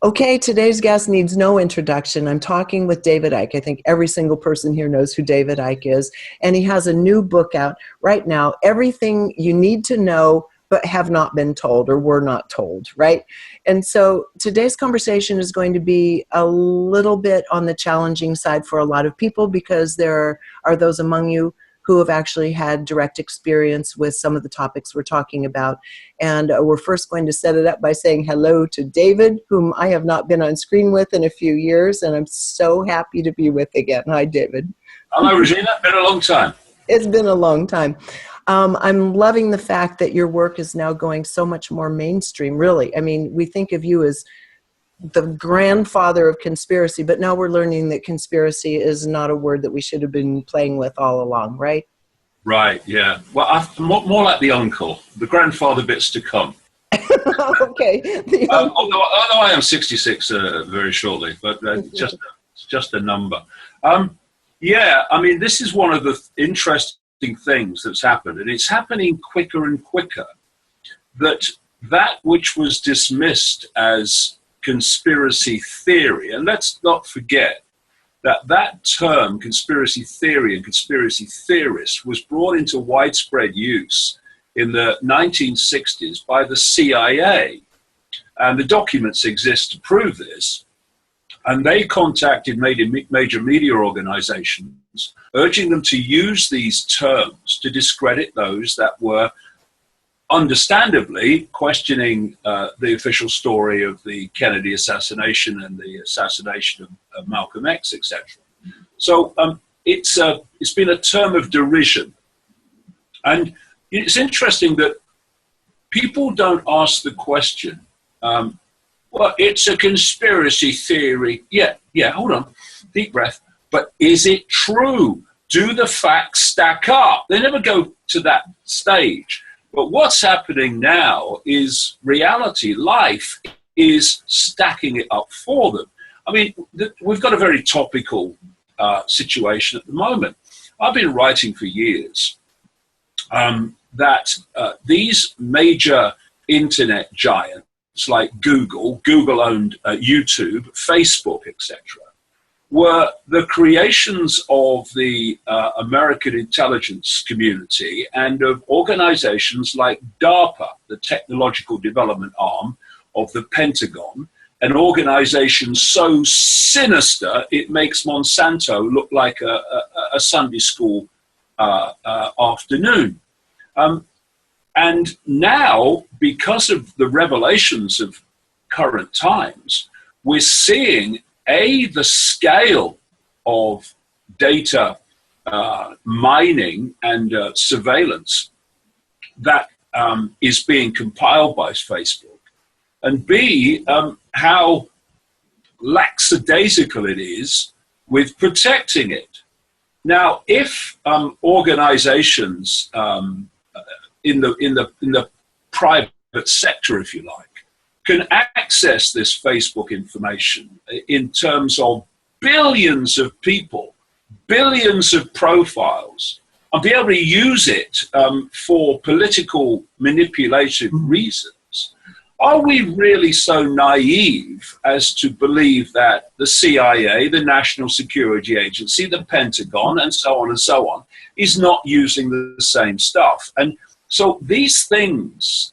Okay, today's guest needs no introduction. I'm talking with David Icke. I think every single person here knows who David Icke is. And he has a new book out right now, Everything You Need to Know But Have Not Been Told or Were Not Told, right? And so today's conversation is going to be a little bit on the challenging side for a lot of people because there are those among you who have actually had direct experience with some of the topics we're talking about. And we're first going to set it up by saying hello to David, whom I have not been on screen with in a few years, and I'm so happy to be with again. Hi, David. Hello, Regina. Been a long time. It's been a long time. I'm loving the fact that your work is now going so much more mainstream, really. I mean, we think of you as the grandfather of conspiracy, but now we're learning that conspiracy is not a word that we should have been playing with all along, right? Right, yeah. Well, I'm more like the uncle. The grandfather bit's to come. Okay. Although I am 66 very shortly, but it's just a number. Yeah, I mean, this is one of the interesting things that's happened, and it's happening quicker and quicker, that which was dismissed as conspiracy theory, and let's not forget that term conspiracy theory and conspiracy theorist was brought into widespread use in the 1960s by the CIA, and the documents exist to prove this. And they contacted major media organizations, urging them to use these terms to discredit those that were understandably questioning the official story of the Kennedy assassination and the assassination of Malcolm X, etc. So it's been a term of derision. And it's interesting that people don't ask the question, well, it's a conspiracy theory. Yeah, hold on, deep breath. But is it true? Do the facts stack up? They never go to that stage. But what's happening now is reality. Life is stacking it up for them. I mean, we've got a very topical situation at the moment. I've been writing for years that these major internet giants like Google owned YouTube, Facebook, etc., were the creations of the American intelligence community and of organizations like DARPA, the technological development arm of the Pentagon, an organization so sinister it makes Monsanto look like a Sunday school afternoon. And now, because of the revelations of current times, we're seeing the scale of data mining and surveillance that is being compiled by Facebook, and B, how lackadaisical it is with protecting it. Now, if organizations in the private sector, if you like, can access this Facebook information in terms of billions of people, billions of profiles, and be able to use it for political manipulative reasons, are we really so naive as to believe that the CIA, the National Security Agency, the Pentagon, and so on, is not using the same stuff? And so these things,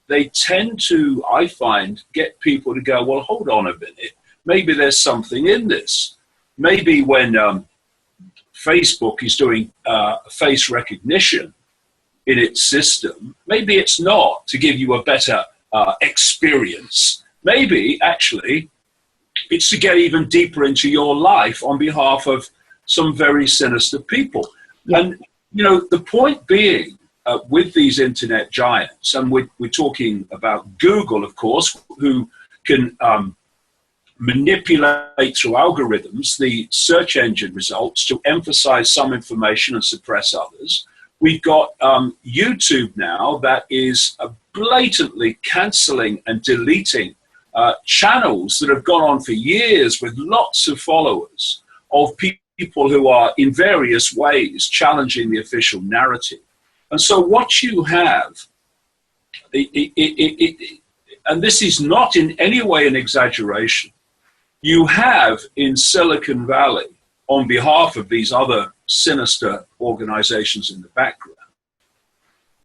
they tend to, I find, get people to go, well, hold on a minute. Maybe there's something in this. Maybe when Facebook is doing face recognition in its system, maybe it's not to give you a better experience. Maybe, actually, it's to get even deeper into your life on behalf of some very sinister people. Yeah. And, you know, the point being, with these internet giants, and we're talking about Google, of course, who can manipulate through algorithms the search engine results to emphasize some information and suppress others. We've got YouTube now that is blatantly canceling and deleting channels that have gone on for years with lots of followers of people who are in various ways challenging the official narrative. And so what you have, and this is not in any way an exaggeration, you have in Silicon Valley, on behalf of these other sinister organizations in the background,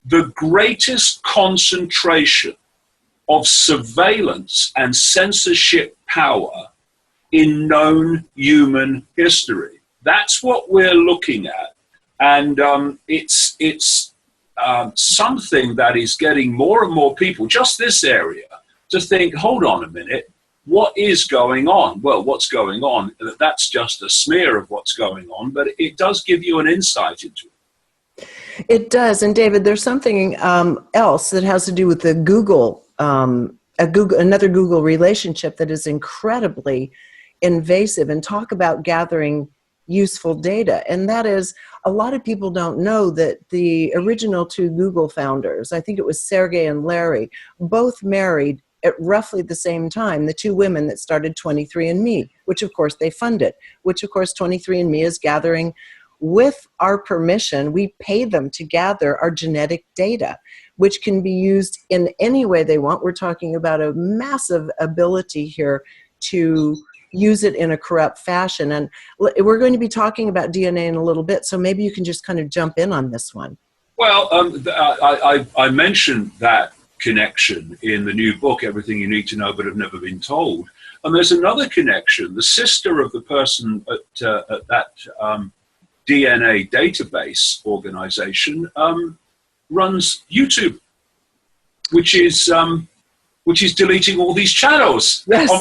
the greatest concentration of surveillance and censorship power in known human history. That's what we're looking at. And it's something that is getting more and more people, just this area, to think, hold on a minute, what is going on? Well, what's going on? That's just a smear of what's going on, but it does give you an insight into it. It does. And David, there's something else that has to do with the Google, another Google relationship that is incredibly invasive, and talk about gathering useful data. And that is, a lot of people don't know that the original two Google founders, I think it was Sergey and Larry, both married at roughly the same time, the two women that started 23andMe, which of course they funded, which of course 23andMe is gathering with our permission. We pay them to gather our genetic data, which can be used in any way they want. We're talking about a massive ability here to use it in a corrupt fashion. And we're going to be talking about DNA in a little bit, so maybe you can just kind of jump in on this one. Well, I mentioned that connection in the new book, Everything You Need to Know But Have Never Been Told. And there's another connection. The sister of the person at that DNA database organization runs YouTube, which is deleting all these channels. Yes.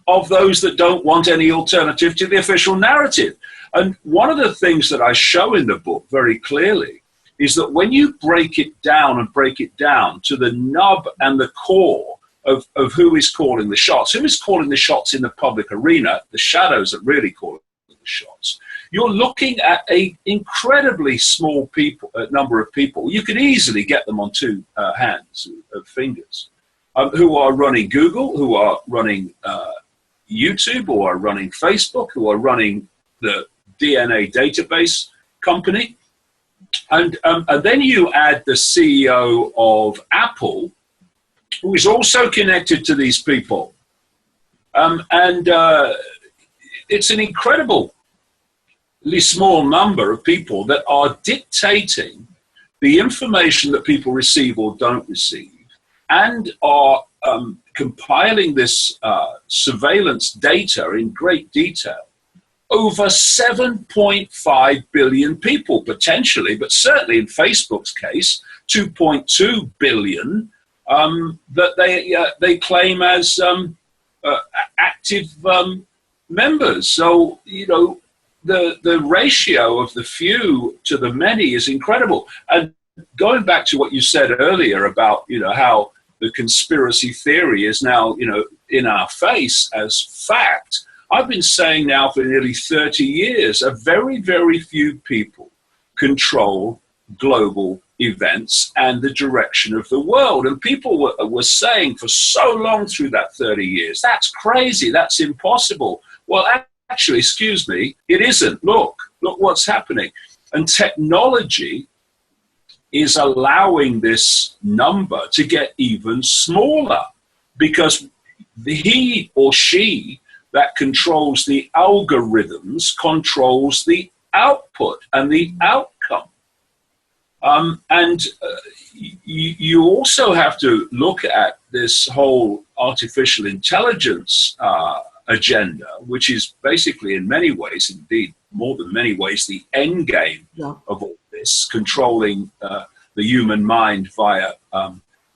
Of those that don't want any alternative to the official narrative. And one of the things that I show in the book very clearly is that when you break it down to the nub and the core of who is calling the shots, who is calling the shots in the public arena, the shadows that really call the shots, you're looking at an incredibly small number of people. You could easily get them on two hands of fingers, who are running Google, who are running YouTube, who are running Facebook, who are running the DNA database company. And then you add the CEO of Apple, who is also connected to these people. It's an incredibly small number of people that are dictating the information that people receive or don't receive, and are compiling this surveillance data in great detail over 7.5 billion people, potentially, but certainly in Facebook's case, 2.2 billion that they claim as active members. So, you know, the ratio of the few to the many is incredible. And going back to what you said earlier about, you know, how the conspiracy theory is now, you know, in our face as fact, I've been saying now for nearly 30 years, a very, very few people control global events and the direction of the world. And people were saying for so long through that 30 years, that's crazy, that's impossible. Well, actually, excuse me, it isn't. Look what's happening. And technology is allowing this number to get even smaller, because he or she that controls the algorithms controls the output and the outcome. You also have to look at this whole artificial intelligence agenda, which is basically in many ways, indeed more than many ways, the end game of all this, controlling the human mind via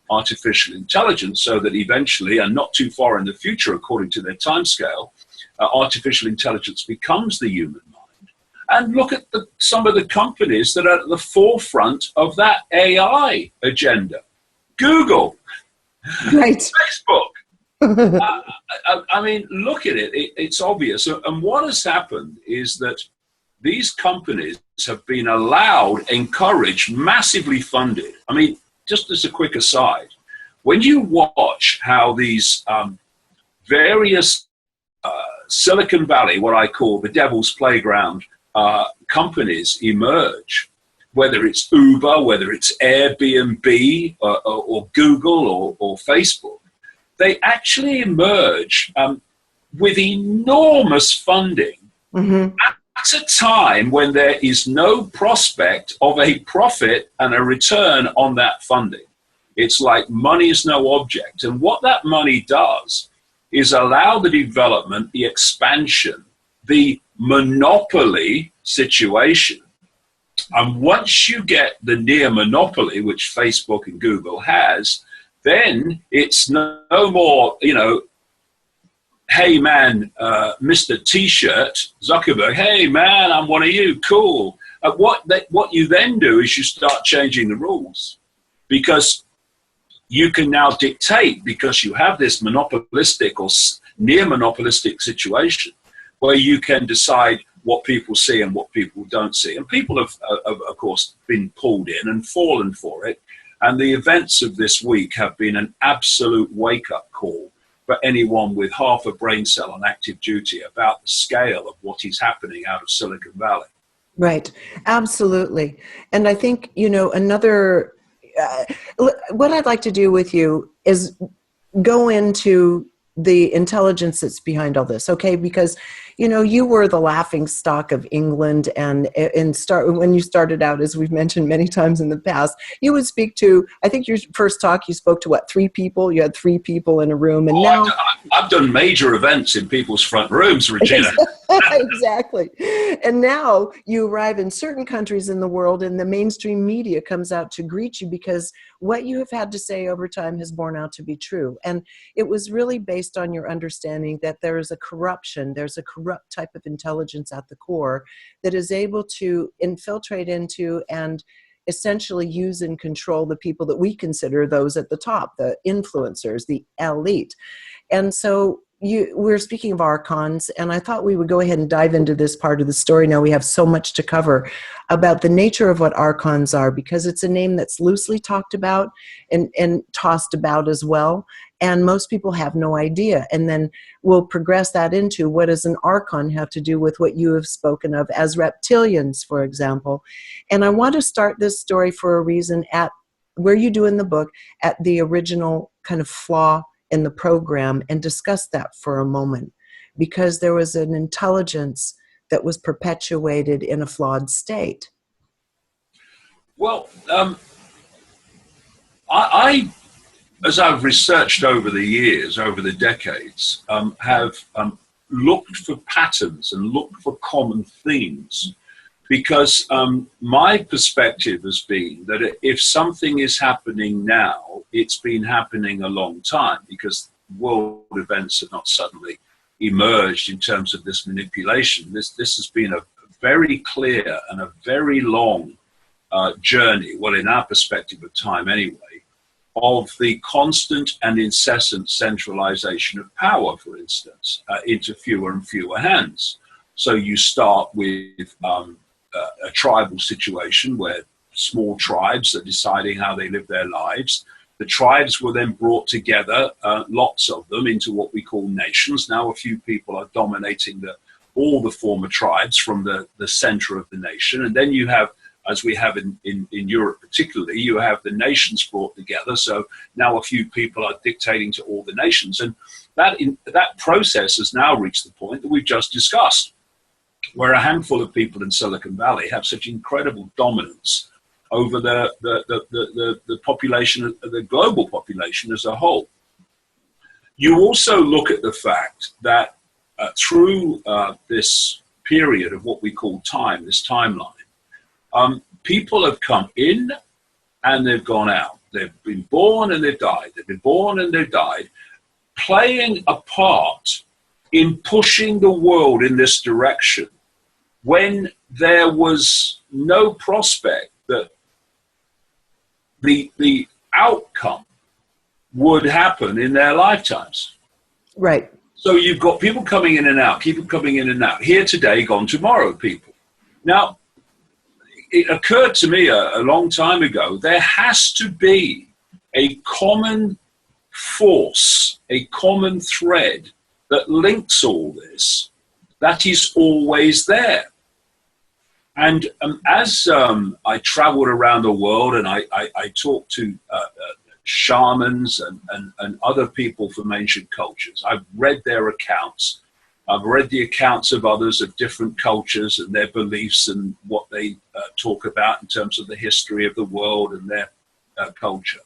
artificial intelligence, so that eventually, and not too far in the future according to their timescale, artificial intelligence becomes the human mind. And look at some of the companies that are at the forefront of that AI agenda. Google, right. Facebook. I mean, look at it. It's obvious. And what has happened is that these companies have been allowed, encouraged, massively funded. I mean, just as a quick aside, when you watch how these various Silicon Valley, what I call the devil's playground companies emerge, whether it's Uber, whether it's Airbnb or Google or Facebook, they actually emerge with enormous funding at a time when there is no prospect of a profit and a return on that funding. It's like money is no object. And what that money does is allow the development, the expansion, the monopoly situation. And once you get the near monopoly, which Facebook and Google has, then it's no more, you know, hey man, Mr. T-shirt, Zuckerberg, hey man, I'm one of you, cool. What you then do is you start changing the rules, because you can now dictate, because you have this monopolistic or near monopolistic situation where you can decide what people see and what people don't see. And people have, of course, been pulled in and fallen for it. And the events of this week have been an absolute wake-up call for anyone with half a brain cell on active duty about the scale of what is happening out of Silicon Valley. Right. Absolutely. And I think, you know, another, what I'd like to do with you is go into the intelligence that's behind all this, okay? Because, you know, you were the laughing stock of England, and when you started out, as we've mentioned many times in the past, you would speak to, I think your first talk, you spoke to what, 3 people? You had 3 people in a room, and now I've done major events in people's front rooms, Regina. Exactly. And now you arrive in certain countries in the world, and the mainstream media comes out to greet you because what you have had to say over time has borne out to be true. And it was really based on your understanding that there is a corruption, there's a corrupt type of intelligence at the core that is able to infiltrate into and essentially use and control the people that we consider those at the top, the influencers, the elite. And so we're speaking of archons, and I thought we would go ahead and dive into this part of the story. Now we have so much to cover about the nature of what archons are, because it's a name that's loosely talked about and tossed about as well. And most people have no idea. And then we'll progress that into, what does an archon have to do with what you have spoken of as reptilians, for example. And I want to start this story for a reason at where you do in the book, at the original kind of flaw in the program, and discuss that for a moment, because there was an intelligence that was perpetuated in a flawed state. Well, I as I've researched over the years, over the decades, have looked for patterns and looked for common themes, because my perspective has been that if something is happening now, it's been happening a long time, because world events have not suddenly emerged in terms of this manipulation. This has been a very clear and a very long journey, well, in our perspective of time anyway, of the constant and incessant centralization of power, for instance, into fewer and fewer hands. So you start with a tribal situation where small tribes are deciding how they live their lives. The tribes were then brought together, lots of them, into what we call nations. Now a few people are dominating all the former tribes from the center of the nation. And then you have, as we have in Europe particularly, you have the nations brought together. So now a few people are dictating to all the nations. And that process has now reached the point that we've just discussed, where a handful of people in Silicon Valley have such incredible dominance over the population, the global population as a whole. You also look at the fact that through this period of what we call time, this timeline, people have come in and they've gone out. They've been born and they've died. They've been born and they've died, playing a part in pushing the world in this direction when there was no prospect that the outcome would happen in their lifetimes. Right. So you've got people coming in and out, people coming in and out, here today, gone tomorrow, people. Now, it occurred to me a long time ago, there has to be a common force, a common thread that links all this, that is always there. And as I traveled around the world and I talked to shamans and other people from ancient cultures. I've read their accounts. I've read the accounts of others of different cultures and their beliefs and what they talk about in terms of the history of the world and their culture.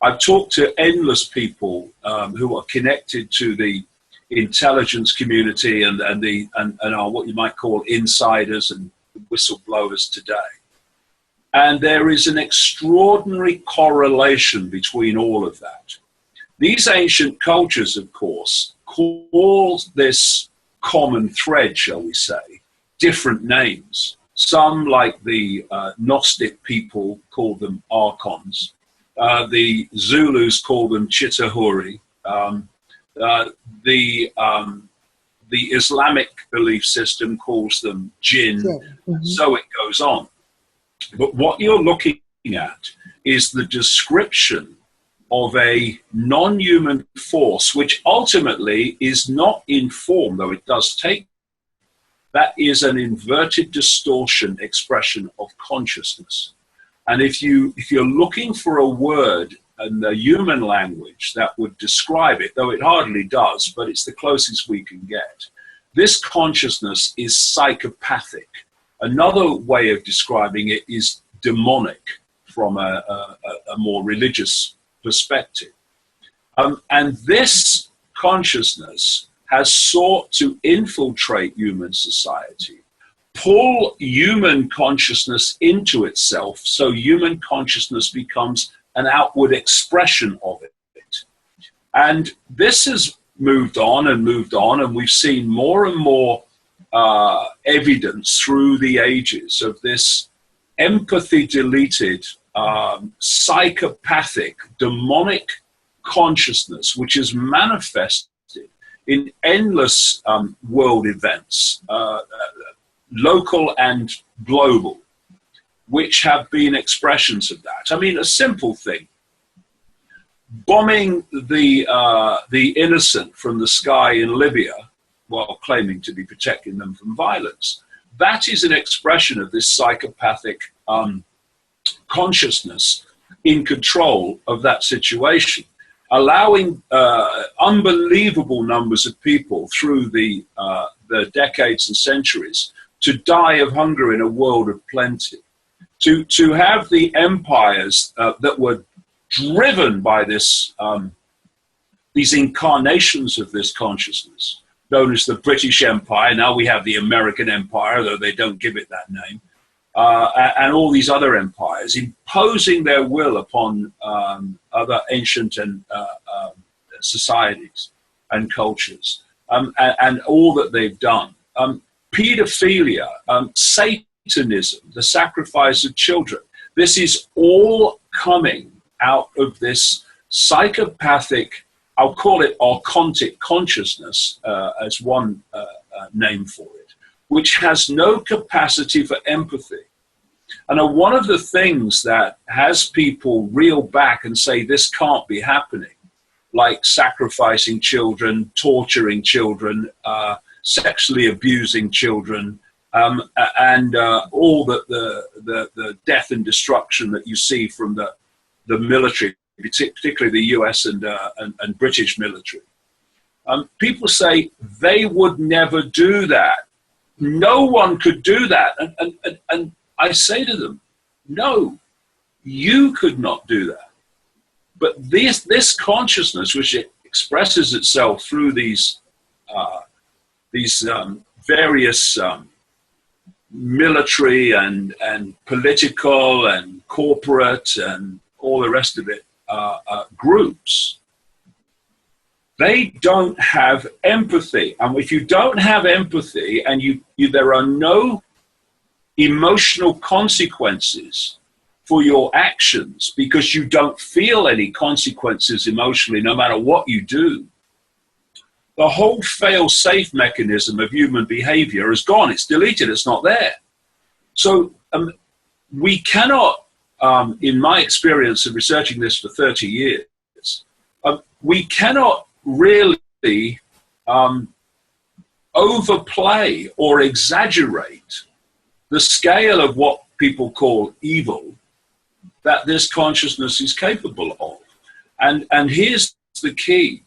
I've talked to endless people who are connected to the intelligence community and are what you might call insiders and whistleblowers today. And there is an extraordinary correlation between all of that. These ancient cultures, of course, call this common thread, shall we say, different names. Some, like the Gnostic people, call them archons. The Zulus call them Chitahuri. The Islamic belief system calls them jinn. Mm-hmm. So it goes on. But what you're looking at is the description of a non-human force, which ultimately is not in form, though it does take. That is an inverted distortion expression of consciousness. And if you're looking for a word in the human language that would describe it, though it hardly does, but it's the closest we can get, this consciousness is psychopathic. Another way of describing it is demonic from a more religious perspective. And this consciousness has sought to infiltrate human society, pull human consciousness into itself, so human consciousness becomes an outward expression of it. And this has moved on, and we've seen more and more evidence through the ages of this empathy-deleted, psychopathic, demonic consciousness, which is manifested in endless world events, local and global, which have been expressions of that. I mean, a simple thing. Bombing the innocent from the sky in Libya while claiming to be protecting them from violence. That is an expression of this psychopathic consciousness in control of that situation, allowing unbelievable numbers of people through the decades and centuries to die of hunger in a world of plenty. To have the empires that were driven by this, these incarnations of this consciousness, known as the British Empire. Now we have the American Empire, though they don't give it that name, and all these other empires, imposing their will upon other ancient and societies and cultures, and all that they've done. Pedophilia, Satanism, the sacrifice of children. This is all coming out of this psychopathic, I'll call it archontic consciousness as one name for it, which has no capacity for empathy. And one of the things that has people reel back and say this can't be happening, like sacrificing children, torturing children, sexually abusing children, and all the death and destruction that you see from the military, particularly the US and British military. People say they would never do that. No one could do that. And I say to them, no, you could not do that. But this consciousness, which expresses itself through these various military and political and corporate and all the rest of it, groups, they don't have empathy. And if you don't have empathy and there are no emotional consequences for your actions because you don't feel any consequences emotionally, no matter what you do, the whole fail-safe mechanism of human behavior is gone. It's deleted. It's not there. So we cannot, in my experience of researching this for 30 years, we cannot really overplay or exaggerate the scale of what people call evil that this consciousness is capable of. And here's the key.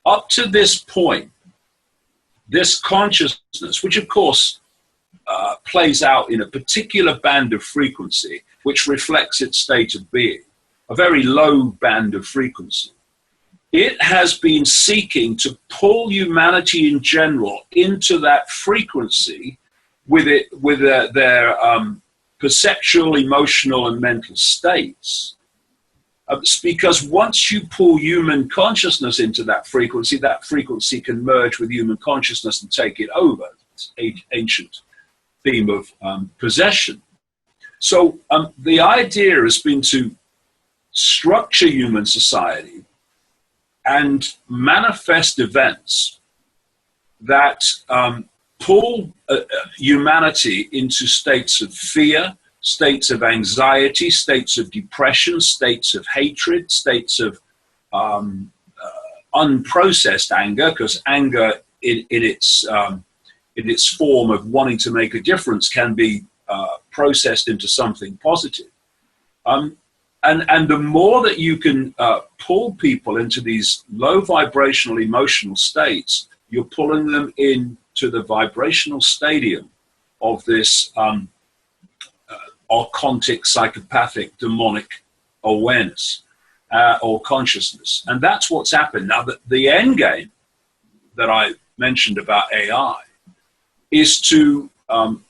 Up to this point, this consciousness, which of course plays out in a particular band of frequency, which reflects its state of being, a very low band of frequency, it has been seeking to pull humanity in general into that frequency with their perceptual, emotional, and mental states. It's because once you pull human consciousness into that frequency can merge with human consciousness and take it over. It's an ancient theme of possession. So the idea has been to structure human society and manifest events that pull humanity into states of fear, states of anxiety, states of depression, states of hatred, states of unprocessed anger, because anger in its form of wanting to make a difference can be processed into something positive. And the more that you can pull people into these low vibrational emotional states, you're pulling them into the vibrational stadium of this archontic, psychopathic, demonic awareness or consciousness. And that's what's happened. Now, the end game that I mentioned about AI is to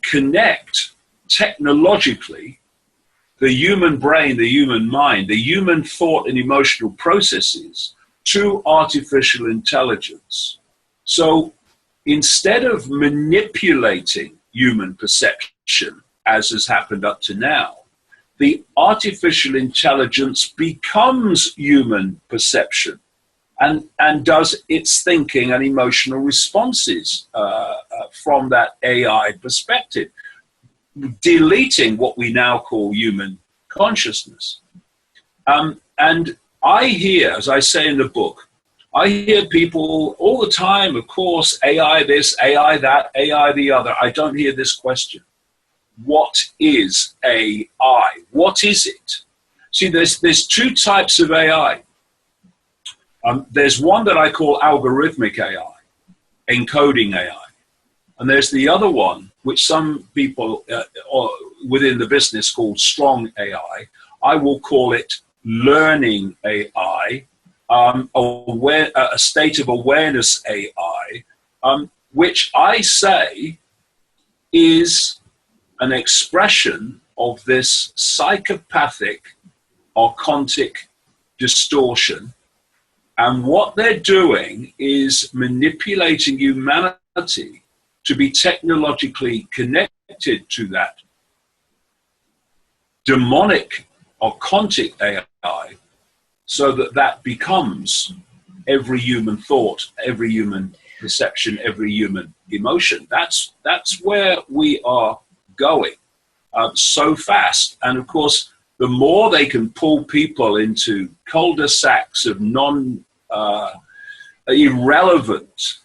connect technologically the human brain, the human mind, the human thought and emotional processes to artificial intelligence. So instead of manipulating human perception, as has happened up to now, the artificial intelligence becomes human perception and does its thinking and emotional responses from that AI perspective, deleting what we now call human consciousness. And I hear, as I say in the book, I hear people all the time, of course, AI this, AI that, AI the other. I don't hear this question. What is AI? What is it? See, there's two types of AI. There's one that I call algorithmic AI, encoding AI. And there's the other one, which some people within the business call strong AI. I will call it learning AI, a state of awareness AI, which I say is an expression of this psychopathic, archontic distortion. And what they're doing is manipulating humanity to be technologically connected to that demonic, archontic AI, so that that becomes every human thought, every human perception, every human emotion. That's where we are going so fast. And of course, the more they can pull people into cul-de-sacs of irrelevant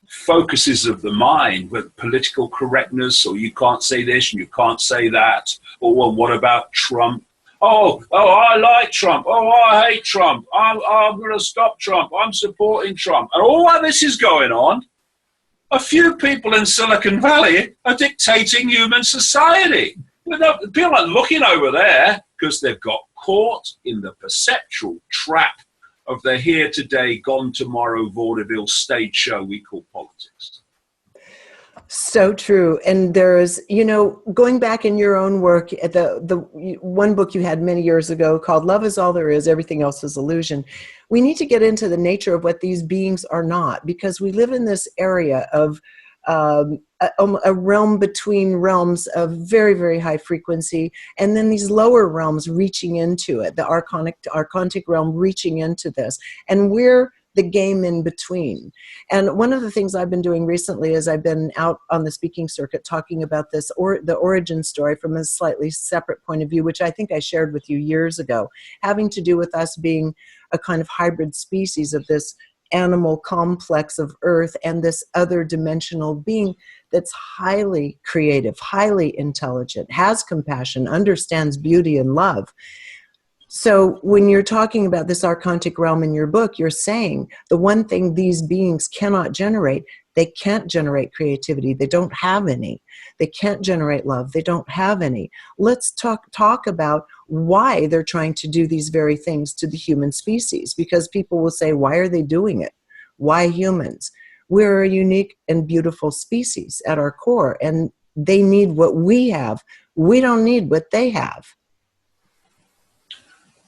focuses of the mind, with political correctness, or you can't say this and you can't say that, or well, what about Trump? Oh, I like Trump. Oh, I hate Trump. I'm going to stop Trump. I'm supporting Trump. And all while this is going on, a few people in Silicon Valley are dictating human society. People are looking over there because they've got caught in the perceptual trap of the here today, gone tomorrow vaudeville stage show we call politics. So true. And there's, going back in your own work, at the one book you had many years ago called Love is All There Is, Everything Else is Illusion. We need to get into the nature of what these beings are not, because we live in this area of a realm between realms of very, very high frequency, and then these lower realms reaching into it, the archontic realm reaching into this. And we're the game in between. And one of the things I've been doing recently is I've been out on the speaking circuit talking about this, or the origin story from a slightly separate point of view, which I think I shared with you years ago, having to do with us being a kind of hybrid species of this animal complex of Earth and this other dimensional being that's highly creative, highly intelligent, has compassion, understands beauty and love. So when you're talking about this archontic realm in your book, you're saying the one thing these beings cannot generate, they can't generate creativity. They don't have any. They can't generate love. They don't have any. Let's talk about why they're trying to do these very things to the human species, because people will say, why are they doing it? Why humans? We're a unique and beautiful species at our core, and they need what we have. We don't need what they have.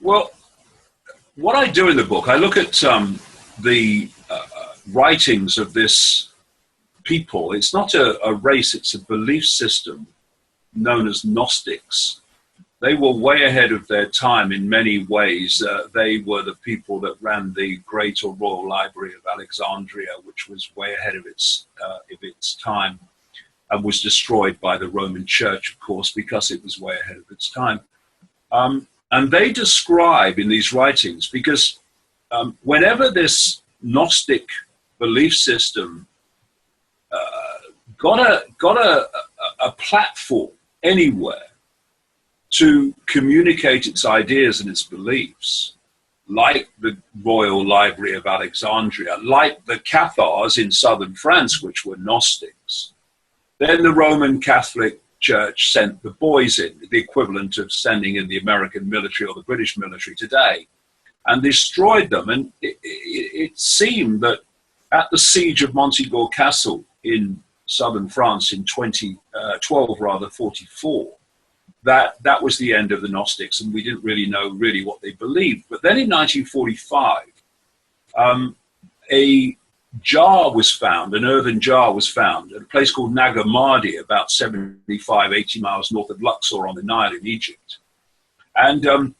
Well, what I do in the book, I look at the writings of this people. It's not a race, it's a belief system known as Gnostics. They were way ahead of their time in many ways. They were the people that ran the Great or Royal Library of Alexandria, which was way ahead of its time, and was destroyed by the Roman Church, of course, because it was way ahead of its time. And they describe in these writings, because whenever this Gnostic belief system got a platform anywhere to communicate its ideas and its beliefs, like the Royal Library of Alexandria, like the Cathars in southern France, which were Gnostics, then the Roman Catholic Church sent the boys in, the equivalent of sending in the American military or the British military today, and destroyed them. And it seemed that at the siege of Montigny Castle in southern France in 44, that was the end of the Gnostics, and we didn't really know what they believed. But then in 1945, a jar was found, an earthen jar was found at a place called Nagamadi, about 75, 80 miles north of Luxor on the Nile in Egypt. And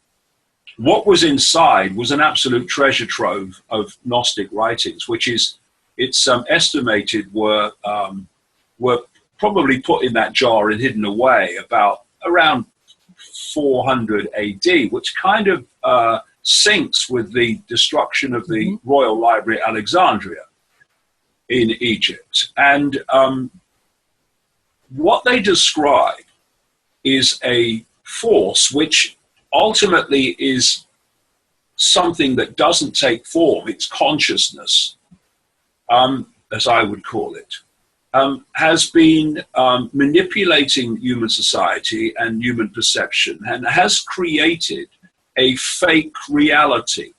what was inside was an absolute treasure trove of Gnostic writings, which is, it's estimated were probably put in that jar and hidden away around 400 AD, which kind of syncs with the destruction of the Royal Library at Alexandria in Egypt. And what they describe is a force which ultimately is something that doesn't take form. It's consciousness, as I would call it, has been manipulating human society and human perception, and has created a fake reality.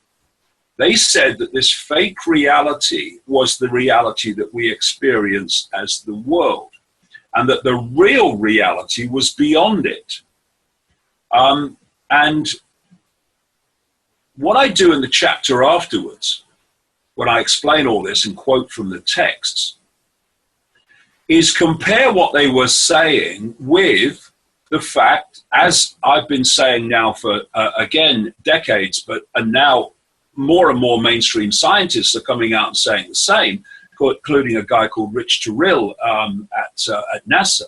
They said that this fake reality was the reality that we experience as the world, and that the real reality was beyond it. And what I do in the chapter afterwards, when I explain all this and quote from the texts, is compare what they were saying with the fact, as I've been saying now for, again, decades, and now more and more mainstream scientists are coming out and saying the same, including a guy called Rich Turrell at NASA,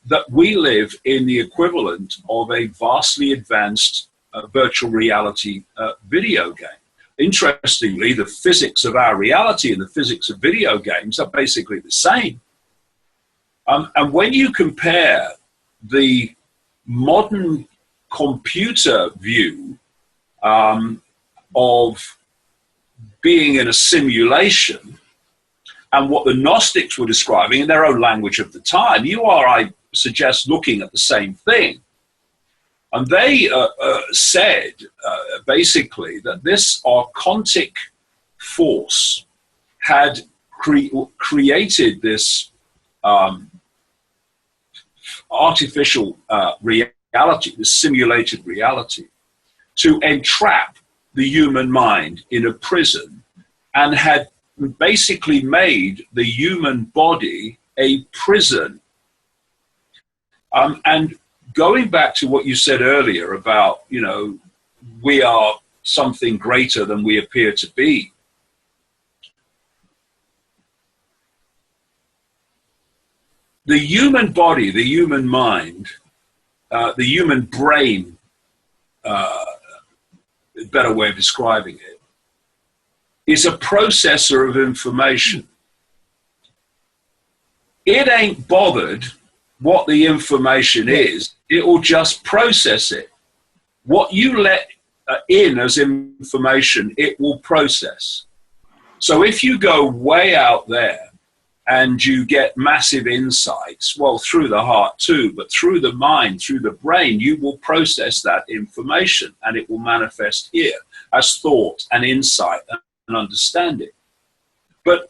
that we live in the equivalent of a vastly advanced virtual reality video game. Interestingly, the physics of our reality and the physics of video games are basically the same. And when you compare the modern computer view of being in a simulation and what the Gnostics were describing in their own language of the time, you are, I suggest, looking at the same thing. And they said, basically, that this archontic force had created this artificial reality, this simulated reality, to entrap the human mind in a prison, and had basically made the human body a prison. And going back to what you said earlier about, we are something greater than we appear to be. The human body, the human mind, the human brain, a better way of describing it, is a processor of information. It ain't bothered what the information is, it will just process it. what you let in as information, it will process. So if you go way out there and you get massive insights, well, through the heart too, but through the mind, through the brain, you will process that information and it will manifest here as thought and insight and understanding. But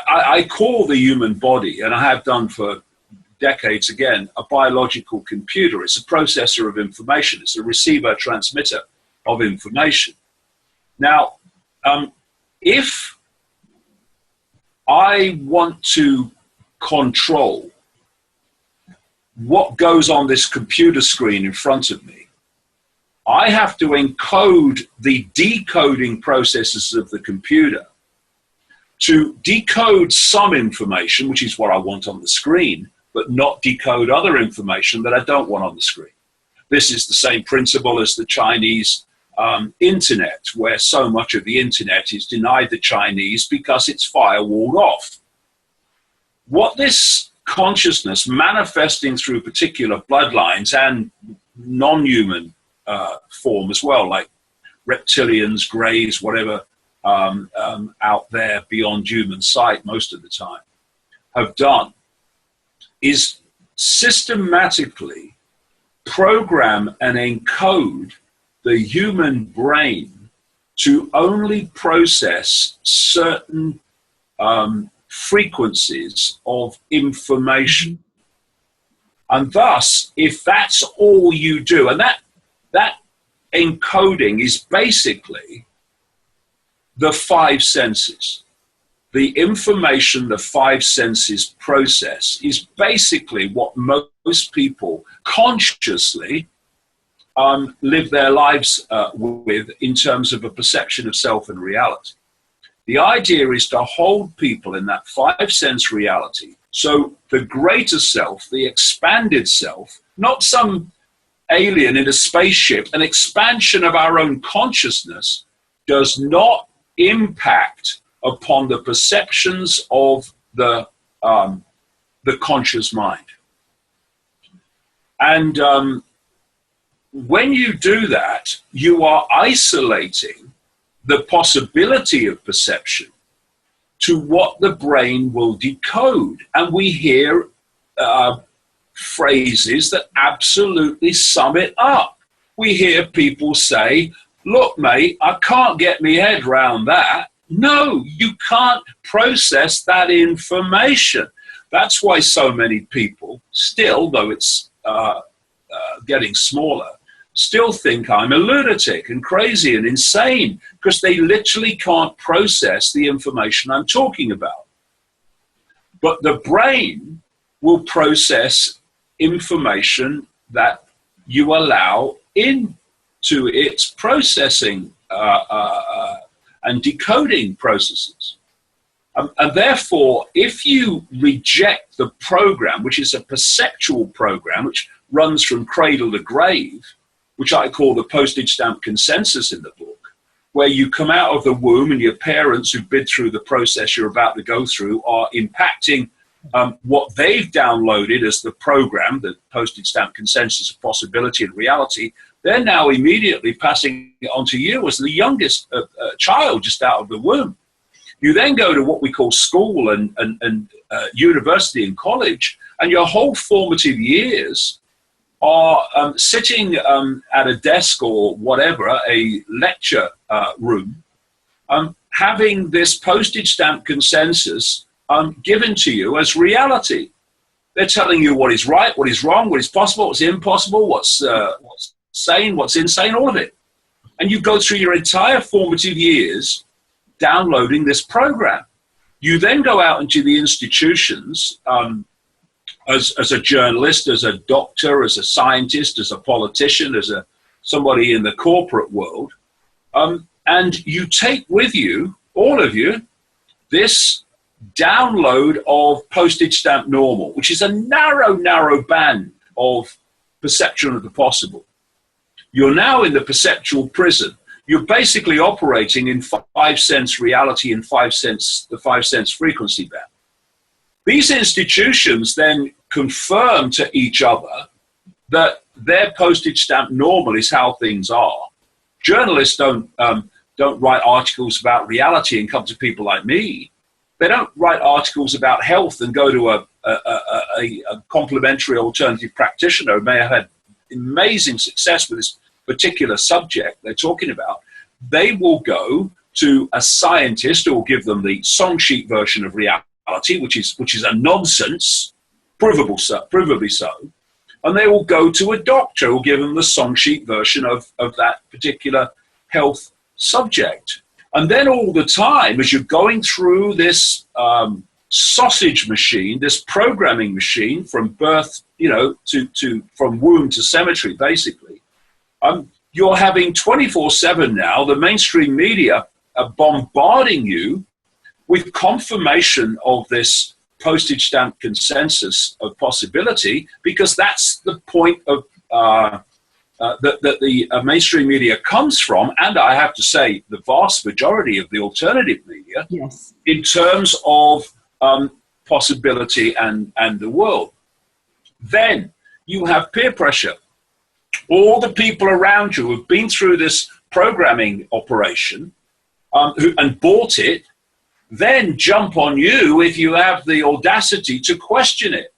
I call the human body, and I have done for decades again, a biological computer. It's a processor of information. It's a receiver, transmitter of information. Now, if I want to control what goes on this computer screen in front of me, I have to encode the decoding processes of the computer to decode some information, which is what I want on the screen, but not decode other information that I don't want on the screen. This is the same principle as the Chinese internet, where so much of the internet is denied the Chinese because it's firewalled off. What this consciousness manifesting through particular bloodlines and non-human form as well, like reptilians, greys, whatever, out there beyond human sight most of the time, have done, is systematically program and encode the human brain to only process certain frequencies of information. And thus, if that's all you do, and that encoding is basically the five senses. The information the five senses process is basically what most people consciously live their lives with in terms of a perception of self and reality. The idea is to hold people in that five sense reality. So the greater self, the expanded self, not some alien in a spaceship, an expansion of our own consciousness does not impact upon the perceptions of the conscious mind. And when you do that, you are isolating the possibility of perception to what the brain will decode. And we hear phrases that absolutely sum it up. We hear people say, look, mate, I can't get my head around that. No, you can't process that information. That's why so many people still, though it's getting smaller, still think I'm a lunatic and crazy and insane because they literally can't process the information I'm talking about. But the brain will process information that you allow into its processing and decoding processes. And therefore, if you reject the program, which is a perceptual program, which runs from cradle to grave, which I call the postage stamp consensus in the book, where you come out of the womb and your parents who've been through the process you're about to go through are impacting what they've downloaded as the program, the postage stamp consensus of possibility and reality. They're now immediately passing it on to you as the youngest child just out of the womb. You then go to what we call school and university and college, and your whole formative years are sitting at a desk or whatever, a lecture room, having this postage stamp consensus given to you as reality. They're telling you what is right, what is wrong, what is possible, what's impossible, what's sane, what's insane, all of it. And you go through your entire formative years downloading this program. You then go out into the institutions as a journalist, as a doctor, as a scientist, as a politician, as somebody in the corporate world, and you take with you, all of you, this download of postage stamp normal, which is a narrow band of perception of the possible. You're now in the perceptual prison. You're basically operating in five sense reality and the five sense frequency band. These institutions then confirm to each other that their postage stamp normal is how things are. Journalists don't write articles about reality and come to people like me. They don't write articles about health and go to a complementary alternative practitioner who may have had amazing success with this particular subject they're talking about. They will go to a scientist who will give them the song sheet version of reality, which is a nonsense, provably so. And they will go to a doctor who will give them the song sheet version of that particular health subject. And then all the time, as you're going through this sausage machine, this programming machine from birth, from womb to cemetery, basically, you're having 24/7 now, the mainstream media are bombarding you with confirmation of this postage stamp consensus of possibility, because that's the point of that the mainstream media comes from, and I have to say the vast majority of the alternative media, yes, in terms of possibility and the world. Then you have peer pressure. All the people around you who've been through this programming operation and bought it, then jump on you if you have the audacity to question it.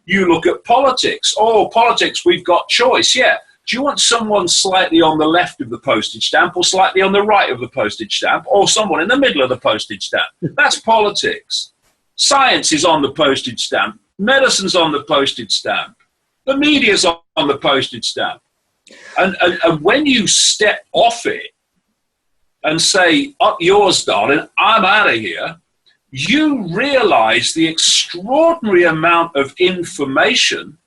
You look at politics. Oh, politics, we've got choice. Yeah. Do you want someone slightly on the left of the postage stamp or slightly on the right of the postage stamp or someone in the middle of the postage stamp? That's politics. Science is on the postage stamp. Medicine's on the postage stamp. The media's on the postage stamp. And when you step off it and say, up yours, darling, I'm out of here, you realize the extraordinary amount of information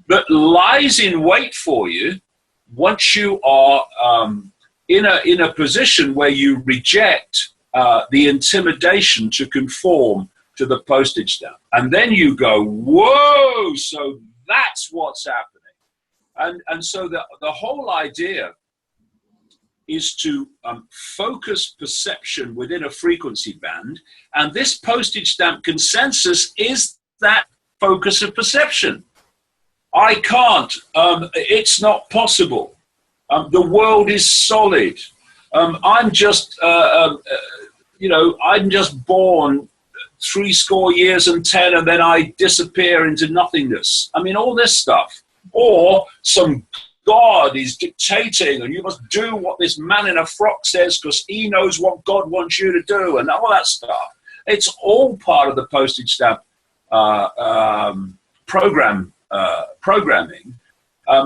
that lies in wait for you once you are in a position where you reject the intimidation to conform to the postage stamp. And then you go, whoa, so that's what's happening. And so the whole idea is to focus perception within a frequency band, and this postage stamp consensus is that focus of perception. I can't. It's not possible. The world is solid. I'm just, I'm just born 70 years and 10, and then I disappear into nothingness. I mean, all this stuff. Or some God is dictating, and you must do what this man in a frock says because he knows what God wants you to do, and all that stuff. It's all part of the postage stamp programming,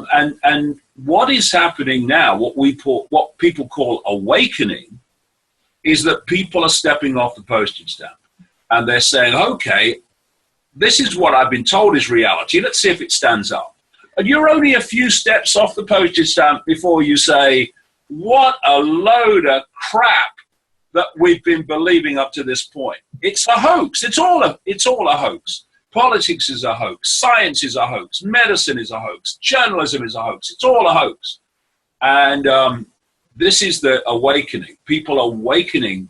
and what is happening now, what people call awakening, is that people are stepping off the postage stamp and they're saying, okay, this is what I've been told is reality. Let's see if it stands up. And you're only a few steps off the postage stamp before you say, what a load of crap that we've been believing up to this point. It's a hoax. It's all a hoax. Politics is a hoax. Science is a hoax. Medicine is a hoax. Journalism is a hoax. It's all a hoax. And this is the awakening. People are awakening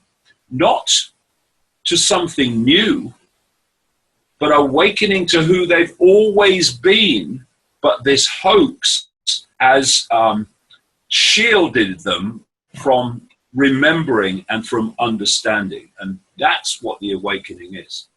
not to something new, but awakening to who they've always been. But this hoax has shielded them from remembering and from understanding. And that's what the awakening is.